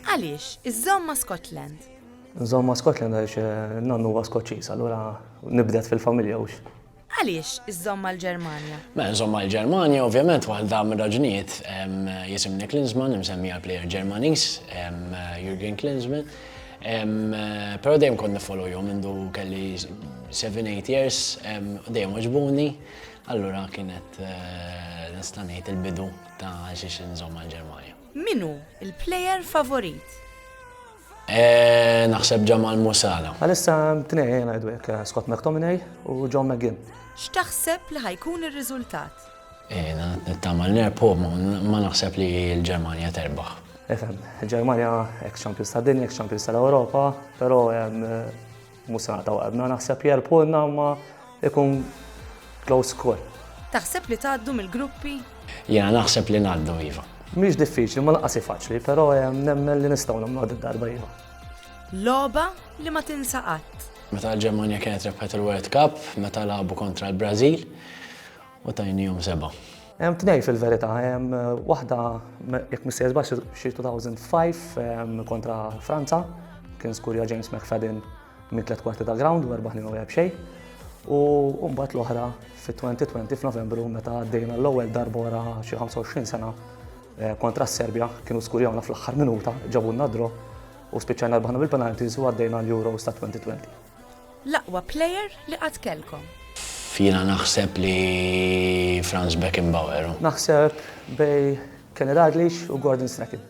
Għaliex, iżżomm ma' Scotland. Nżomma Scotland għax nannu huwa Skoċċiż, allura nibdet fil-familja ux. Għaliex, iżżomm mal-Ġermanja. Insomma, l-Ġermanja, ovvjament, waħda mir-raġunijiet jisimni Klinsmann, imsemmi għal-plejer Ġermaniż, Jürgen Klinsmann. Pero dejjem kont nifollowhom mindu kelli 7-8 years, dejjem oġbuni, allura kienet nista' ngħid il-bidu ta' xiex nżomm mal-Ġermanja. Minu il-plejer favorit? Naħseb Jamal Musiala. Għalissa tnej ngħidu hekk Scott McTominay u John McGinn. X'taħseb li ħajkun ir-riżultat? Nittamal nerpu, ma naħseb li l-Ġermanja terbaħ. Efem, il-Ġermanja ex-champions ta' dinja, ex-champions tal-Ewropa, però Musiala ta' waqbna naħseb jerpulna ma ikun close score. Taħseb li tgħaddu mill-gruppi? Jena naħseb li ngħaddu iva. Mhix diffiċli, ma laqqasi faċli, però nemmen li nistgħu nagħmlu d-darba iva. Logħba li ma tinsa qatt. Meta l-Ġermanja kienet rebħet il-World Cup, meta labu kontra l-Brażil u tajnihom 7. Hemm tnej fil-verità, hemm waħda jekk ma sejsbax xi 2005 kontra Franza, kien skurja James McFadden minn 3 kwarti ta' ground u 4 ħin b'xejn. U mbagħad l-oħra fit-2020 f'Novembru meta għaddejna l-ewwel darba wara xi 25 sena kontra s-Serbja, kienu skurjawna fl-aħħar minuta, ġabulna draw u spiċċajna rbħna bil-penalties u għaddejna l-Euros ta' 2020. L-aqwa plejer li qatt kellkom? Fina naħseb li Franz Beckenbauer. Naħseb bej Kenny Dalglish u Gordon Strachan.